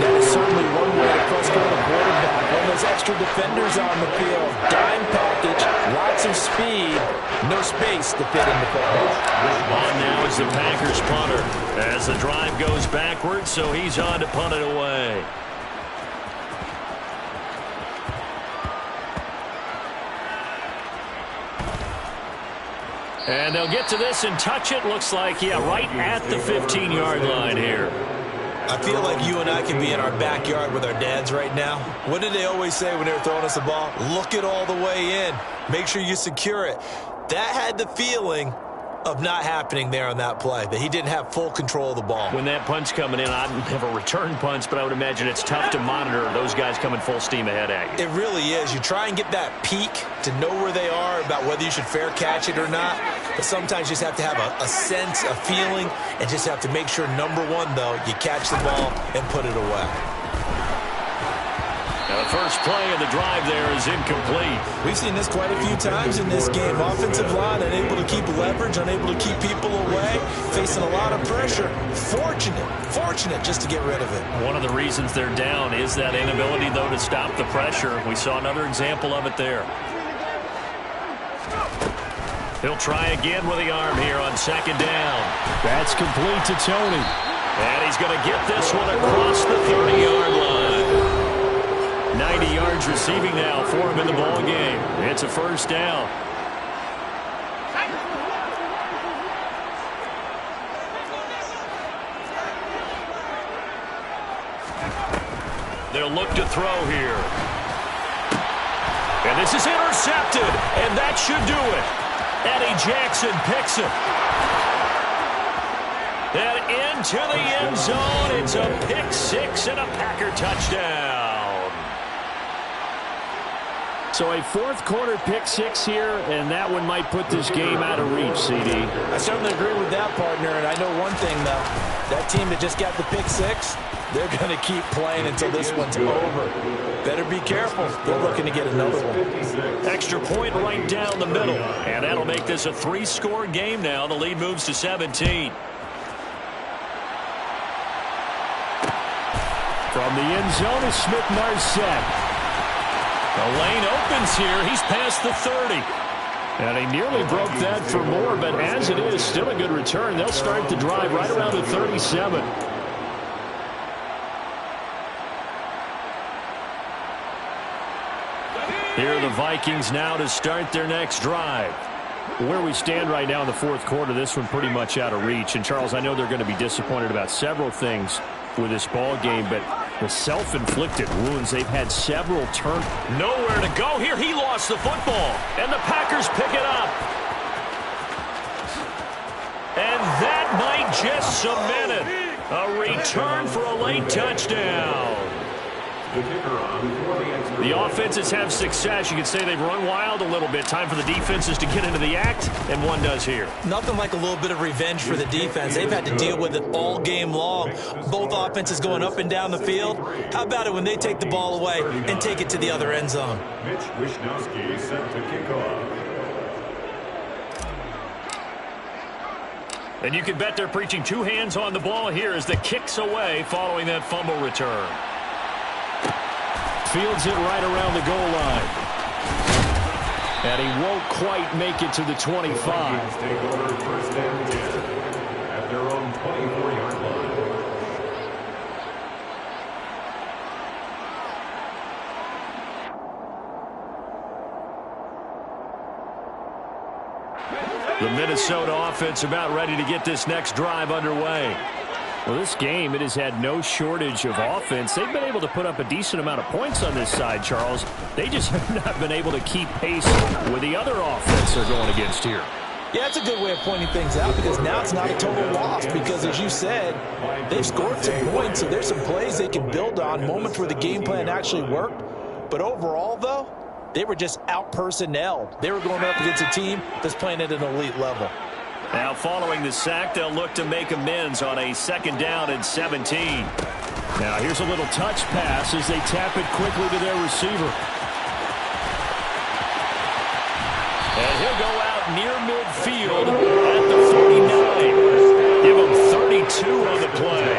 That is certainly one way to frustrate a quarterback. When there's extra defenders on the field, dime package, lots of speed, no space to fit in the football. On now is the Packers punter as the drive goes backwards, so he's on to punt it away. And they'll get to this and touch it. Looks like, yeah, right at the 15-yard line here. I feel like you and I can be in our backyard with our dads right now. What did they always say when they were throwing us a ball? Look it all the way in. Make sure you secure it. That had the feeling of not happening there on that play, that he didn't have full control of the ball. When that punch coming in, I don't have a return punch, but I would imagine it's tough to monitor those guys coming full steam ahead at you. It really is. You try and get that peek to know where they are about whether you should fair catch it or not, but sometimes you just have to have a sense, a feeling, and just have to make sure, number one, though, you catch the ball and put it away. Now the first play of the drive there is incomplete. We've seen this quite a few times in this game. Offensive line unable to keep leverage, unable to keep people away, facing a lot of pressure. Fortunate just to get rid of it. One of the reasons they're down is that inability, though, to stop the pressure. We saw another example of it there. He'll try again with the arm here on second down. That's complete to Tony. And he's going to get this one across the 30-yard line. 90 yards receiving now for him in the ball game. It's a first down. They'll look to throw here. And this is intercepted, and that should do it. Eddie Jackson picks it. And into the end zone. It's a pick six and a Packer touchdown. So a fourth quarter pick six here, and that one might put this game out of reach, CD. I certainly agree with that, partner, and I know one thing, though. That team that just got the pick six, they're going to keep playing until this one's over. Better be careful. They're looking to get another one. Extra point right down the middle, and that'll make this a 3-score game now. The lead moves to 17. From the end zone is Smith-Marsette. The lane opens here. He's past the 30. And he nearly broke that for more, but as it is, still a good return. They'll start the drive right around the 37. Here are the Vikings now to start their next drive. Where we stand right now in the fourth quarter, this one pretty much out of reach. And, Charles, I know they're going to be disappointed about several things with this ball game, but the self-inflicted wounds, they've had several turn. Nowhere to go here. He lost the football, and the Packers pick it up. And that might just cement it. A return for a late touchdown. The kicker on for the extra. The offenses have success. You could say they've run wild a little bit. Time for the defenses to get into the act, and one does here. Nothing like a little bit of revenge for the defense. They've had to deal with it all game long. Both offenses going up and down the field. How about it when they take the ball away and take it to the other end zone? Mitch Wishnowsky set to kick off. And you can bet they're preaching two hands on the ball here as the kick's away following that fumble return. Fields it right around the goal line. And he won't quite make it to the 25. Vikings take over first and 10 at their own 24-yard line. The Minnesota offense about ready to get this next drive underway. Well, this game, it has had no shortage of offense. They've been able to put up a decent amount of points on this side, Charles. They just have not been able to keep pace with the other offense they're going against here. Yeah, that's a good way of pointing things out because now it's not a total loss because, as you said, they've scored some points, so there's some plays they can build on, moments where the game plan actually worked. But overall, though, they were just out-personnelled. They were going up against a team that's playing at an elite level. Now, following the sack, they'll look to make amends on a 2nd down and 17. Now, here's a little touch pass as they tap it quickly to their receiver. And he'll go out near midfield at the 49. Give him 32 on the play.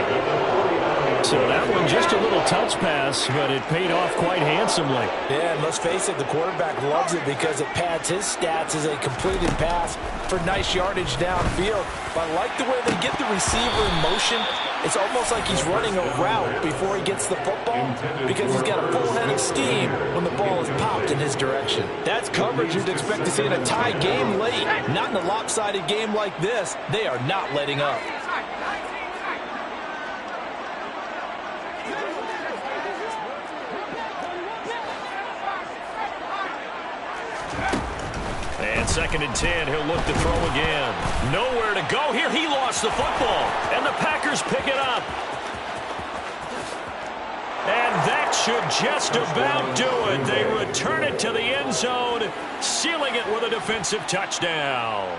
So that one just a little touch pass, but it paid off quite handsomely. Yeah, and let's face it, the quarterback loves it because it pads his stats as a completed pass for nice yardage downfield. But I like the way they get the receiver in motion. It's almost like he's running a route before he gets the football because he's got a full head of steam when the ball is popped in his direction. That's coverage you'd expect to see in a tie game late. Not in a lopsided game like this. They are not letting up. And 2nd and 10, he'll look to throw again. Nowhere to go here. He lost the football, and the Packers pick it up. And that should just about do it. They return it to the end zone, sealing it with a defensive touchdown.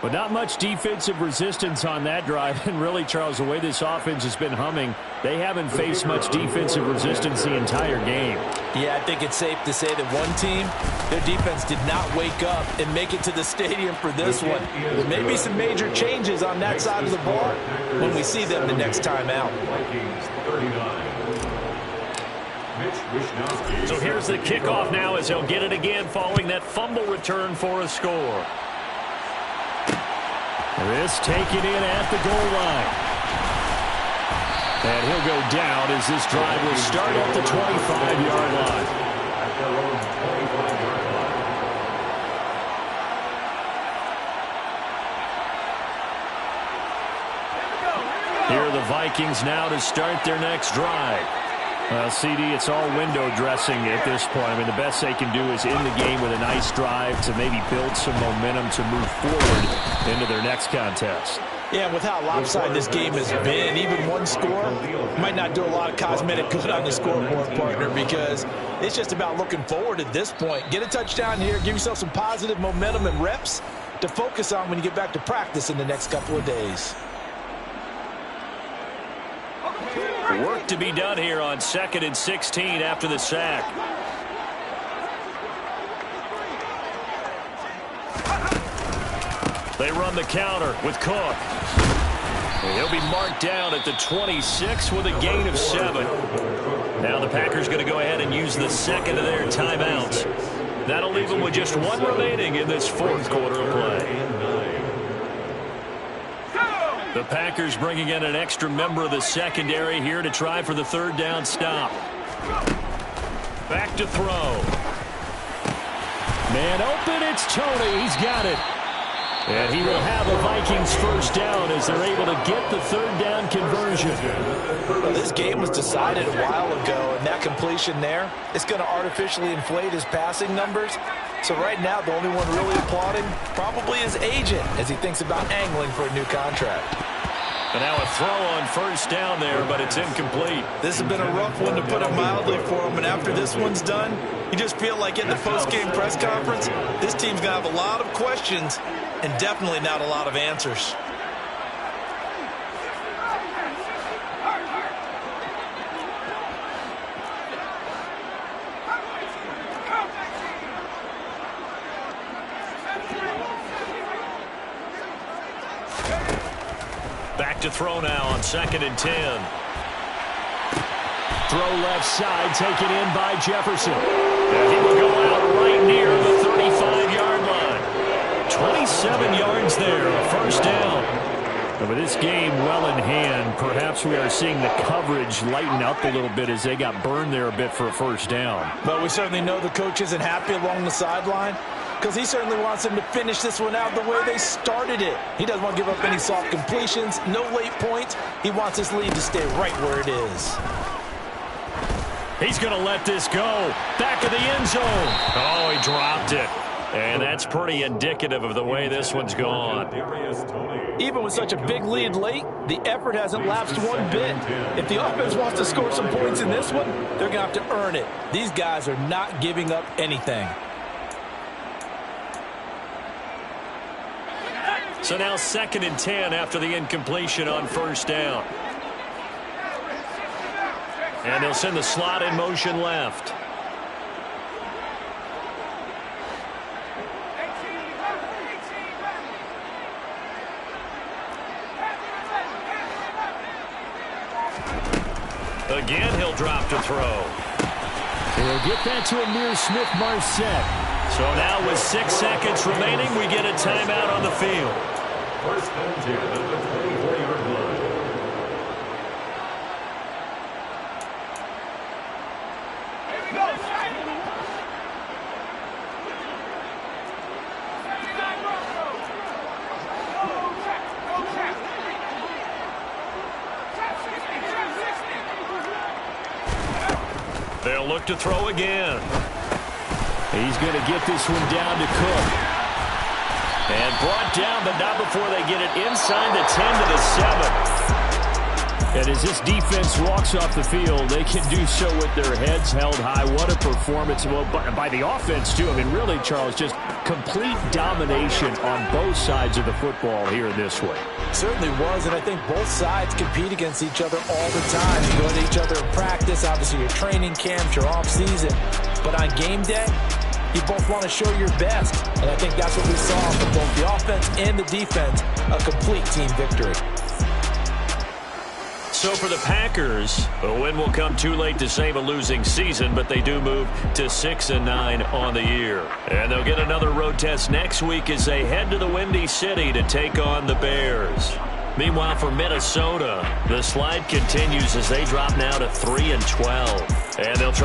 But not much defensive resistance on that drive. And really, Charles, the way this offense has been humming, they haven't faced much defensive resistance the entire game. Yeah, I think it's safe to say that one team, their defense did not wake up and make it to the stadium for this one. There may be some major changes on that side of the ball when we see them the next time out. Vikings 39. So here's the kickoff now as he'll get it again following that fumble return for a score. This taken in at the goal line. And he'll go down as this drive will start at the 25-yard line. At their own 25-yard line. Here are the Vikings now to start their next drive. Well, CD, it's all window dressing at this point. I mean, the best they can do is end the game with a nice drive to maybe build some momentum to move forward into their next contest. Yeah, with how lopsided this game has been, even one score might not do a lot of cosmetic good on the scoreboard, partner, because it's just about looking forward at this point. Get a touchdown here, give yourself some positive momentum and reps to focus on when you get back to practice in the next couple of days. Work to be done here on 2nd and 16 after the sack. They run the counter with Cook. And he'll be marked down at the 26 with a gain of 7. Now the Packers going to go ahead and use the second of their timeouts. That'll leave them with just one remaining in this 4th quarter of play. The Packers bringing in an extra member of the secondary here to try for the 3rd down stop. Back to throw. Man open, it's Tony. He's got it. And he will have a Vikings 1st down as they're able to get the 3rd down conversion. Well, this game was decided a while ago, and that completion there is going to artificially inflate his passing numbers. So right now, the only one really applauding probably his agent as he thinks about angling for a new contract. And now a throw on first down there, but it's incomplete. This has been a rough one, to put it mildly, for him. And after this one's done, you just feel like in the post-game press conference, this team's going to have a lot of questions and definitely not a lot of answers. Back to throw now on 2nd and 10. Throw left side, taken in by Jefferson. And he will go out right near the 35-yard line. 27 yards there, a first down. And with this game well in hand, perhaps we are seeing the coverage lighten up a little bit as they got burned there a bit for a first down. But we certainly know the coach isn't happy along the sideline, because he certainly wants them to finish this one out the way they started it. He doesn't want to give up any soft completions, no late points. He wants his lead to stay right where it is. He's going to let this go. Back of the end zone. Oh, he dropped it. And that's pretty indicative of the way this one's gone. Even with such a big lead late, the effort hasn't lapsed one bit. If the offense wants to score some points in this one, they're going to have to earn it. These guys are not giving up anything. So now 2nd and 10 after the incompletion on first down. And they'll send the slot in motion left. Again, he'll drop to throw. He'll get that to Ihmir Smith-Marsette. So now with 6 seconds remaining, we get a timeout on the field. 1st and 10 at the 24-yard line. Here we go. They'll look to throw again. He's going to get this one down to Cook. And brought down, but not before they get it inside the 10 to the 7. And as this defense walks off the field, they can do so with their heads held high. What a performance. Well, by the offense, too. I mean, really, Charles, just complete domination on both sides of the football here in this one. Certainly was, and I think both sides compete against each other all the time. You go at each other in practice, obviously your training camps, your off-season. But on game day, you both want to show your best. And I think that's what we saw from both the offense and the defense, a complete team victory. So for the Packers, a win will come too late to save a losing season, but they do move to 6-9 on the year. And they'll get another road test next week as they head to the Windy City to take on the Bears. Meanwhile, for Minnesota, the slide continues as they drop now to 3-12. And they'll try